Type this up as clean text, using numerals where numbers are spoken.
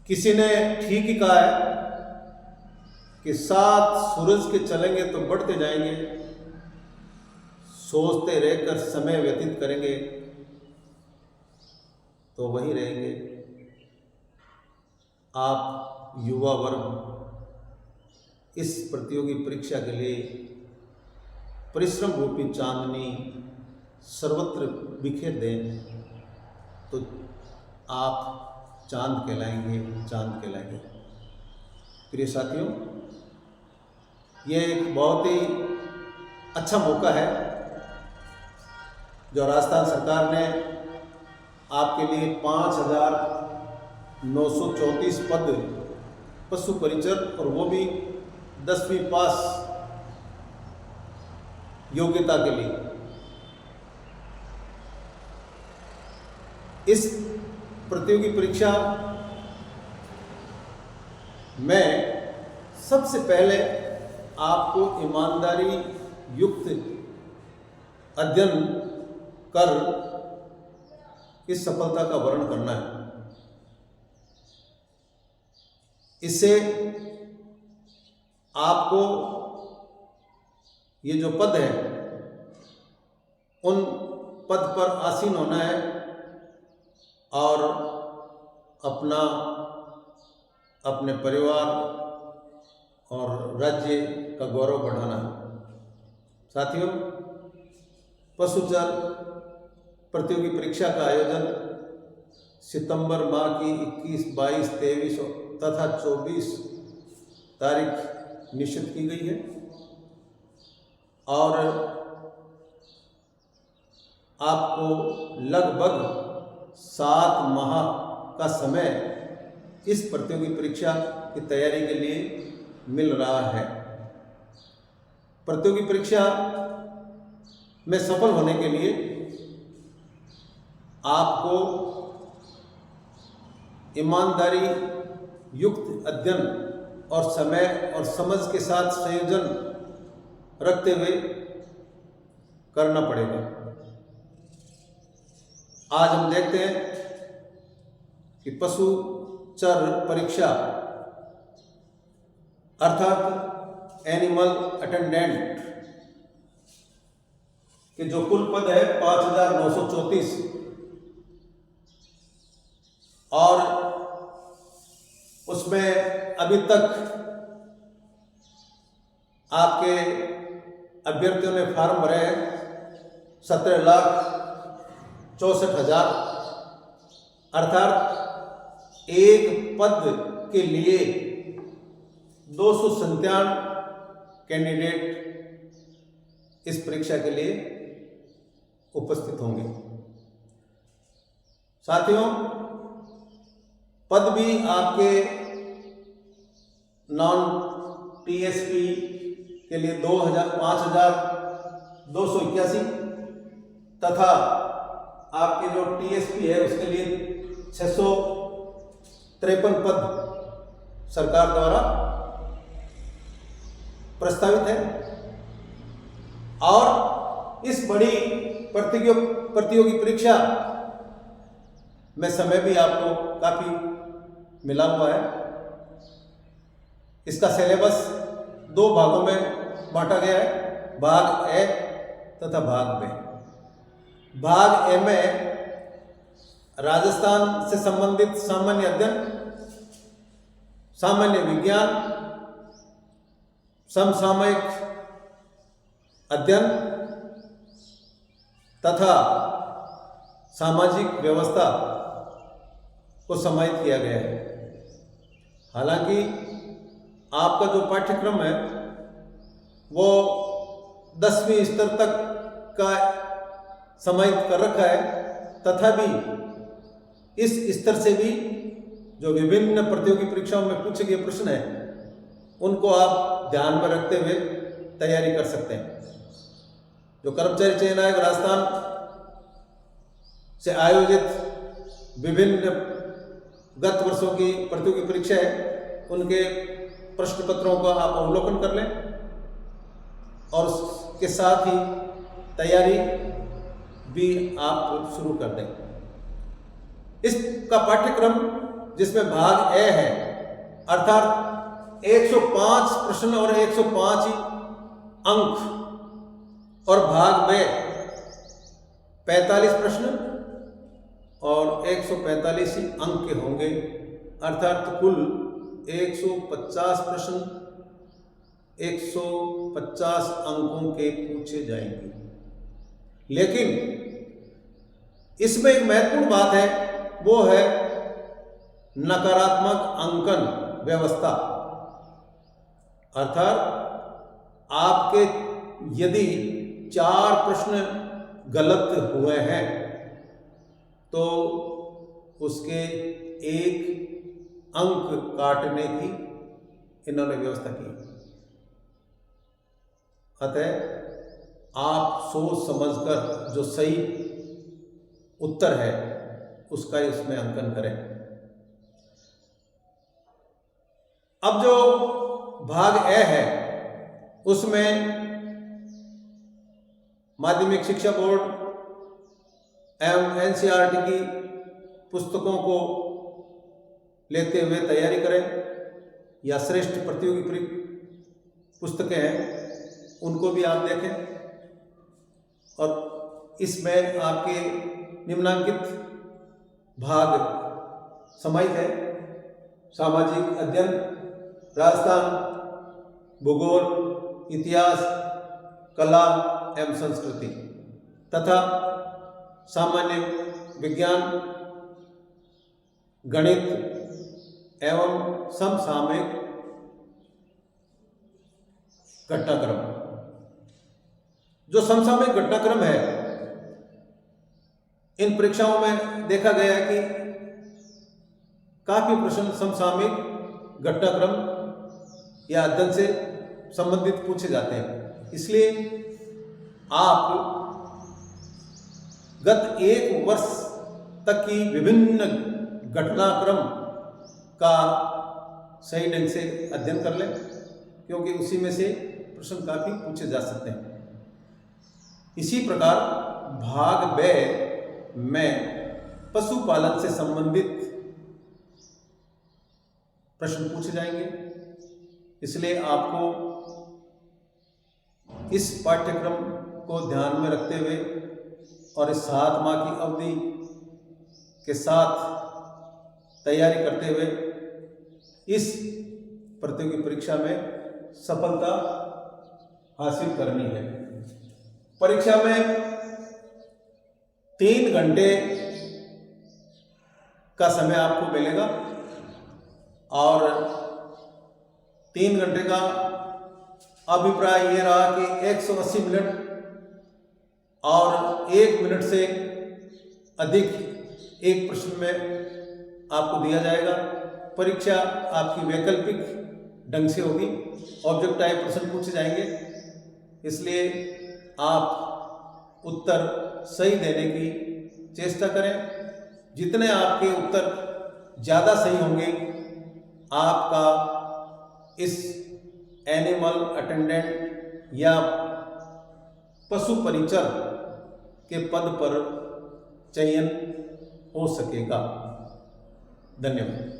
किसी ने ठीक ही कहा है कि साथ सूरज के चलेंगे तो बढ़ते जाएंगे, सोचते रहकर समय व्यतीत करेंगे तो वहीं रहेंगे। आप युवा वर्ग इस प्रतियोगी परीक्षा के लिए परिश्रम रूपी चांदनी सर्वत्र बिखेर दें तो आप चांद कहलाएंगे, चांद कहलाएंगे। प्रिय साथियों, ये एक बहुत ही अच्छा मौका है जो राजस्थान सरकार ने आपके लिए 5,934 पद पशु परिचर और वो भी 10वीं पास योग्यता के लिए। इस प्रतियोगी परीक्षा में सबसे पहले आपको ईमानदारी युक्त अध्ययन कर इस सफलता का वर्ण करना है। इससे आपको ये जो पद है उन पद पर आसीन होना है और अपने परिवार और राज्य का गौरव बढ़ाना है। साथियों, पशुचर प्रतियोगी परीक्षा का आयोजन सितंबर माह की 21, 22, 23 तथा 24 तारीख निश्चित की गई है और आपको लगभग 7 माह का समय इस प्रतियोगी परीक्षा की तैयारी के लिए मिल रहा है। प्रतियोगी परीक्षा में सफल होने के लिए आपको ईमानदारी युक्त अध्ययन और समय और समझ के साथ संयोजन रखते हुए करना पड़ेगा। आज हम देखते हैं कि पशु चर परीक्षा अर्थात एनिमल अटेंडेंट के जो कुल पद है 5,934 और उसमें अभी तक आपके अभ्यर्थियों ने फॉर्म भरे हैं 17,64,000 अर्थात एक पद के लिए 297 कैंडिडेट इस परीक्षा के लिए उपस्थित होंगे। साथियों, पद भी आपके नॉन टीएसपी के लिए 5,281 तथा आपके जो टीएसपी है उसके लिए 653 पद सरकार द्वारा प्रस्तावित है और इस बड़ी प्रतियोगी परीक्षा में समय भी आपको काफी मिला हुआ है। इसका सिलेबस 2 भागों में बांटा गया है, भाग ए तथा भाग बी। भाग ए में राजस्थान से संबंधित सामान्य अध्ययन, सामान्य विज्ञान, समसामयिक अध्ययन तथा सामाजिक व्यवस्था को समाहित किया गया है। हालांकि आपका जो पाठ्यक्रम है वो 10वीं स्तर तक का समाहित कर रखा है, तथापि इस स्तर से भी जो विभिन्न प्रतियोगी परीक्षाओं में पूछे गए प्रश्न हैं उनको आप ध्यान में रखते हुए तैयारी कर सकते हैं। जो कर्मचारी चयन आयोग राजस्थान से आयोजित विभिन्न गत वर्षों की प्रतियोगी परीक्षा है उनके प्रश्न पत्रों का आप अवलोकन कर लें और उसके साथ ही तैयारी भी आप शुरू कर दें। इसका पाठ्यक्रम जिसमें भाग ए है, अर्थात 105 प्रश्न और 105 ही अंक, और भाग बे 45 प्रश्न और 145 ही अंक के होंगे, अर्थात कुल 150 प्रश्न 150 अंकों के पूछे जाएंगे। लेकिन इसमें एक महत्वपूर्ण बात है, वो है नकारात्मक अंकन व्यवस्था। अर्थात आपके यदि 4 प्रश्न गलत हुए हैं तो उसके 1 अंक काटने की इन्होंने व्यवस्था की। अतः आप सोच समझकर जो सही उत्तर है उसका इसमें अंकन करें। अब जो भाग ए है उसमें माध्यमिक शिक्षा बोर्ड एवं एनसीईआरटी की पुस्तकों को लेते हुए तैयारी करें, या श्रेष्ठ प्रतियोगी पुस्तकें हैं उनको भी आप देखें। और इसमें आपके निम्नांकित भाग समाहित है: सामाजिक अध्ययन, राजस्थान, भूगोल, इतिहास, कला एवं संस्कृति तथा सामान्य विज्ञान, गणित एवं समसामयिक घटनाक्रम। जो समसामयिक घटनाक्रम है, इन परीक्षाओं में देखा गया है कि काफी प्रश्न समसामयिक घटनाक्रम या अध्ययन से संबंधित पूछे जाते हैं। इसलिए आप गत 1 वर्ष तक की विभिन्न घटनाक्रम का सही ढंग से अध्ययन कर लें, क्योंकि उसी में से प्रश्न काफी पूछे जा सकते हैं। इसी प्रकार भाग बे में पशुपालन से संबंधित प्रश्न पूछे जाएंगे। इसलिए आपको इस पाठ्यक्रम को ध्यान में रखते हुए और इस 7 माह की अवधि के साथ तैयारी करते हुए इस प्रतियोगी परीक्षा में सफलता हासिल करनी है। परीक्षा में 3 घंटे का समय आपको मिलेगा और 3 घंटे का अभिप्राय ये रहा कि 180 मिनट और 1 मिनट से अधिक एक प्रश्न में आपको दिया जाएगा। परीक्षा आपकी वैकल्पिक ढंग से होगी, ऑब्जेक्ट टाइप प्रश्न पूछे जाएंगे। इसलिए आप उत्तर सही देने की चेष्टा करें। जितने आपके उत्तर ज़्यादा सही होंगे, आपका इस एनिमल अटेंडेंट या पशु परिचर के पद पर चयन हो सकेगा। धन्यवाद।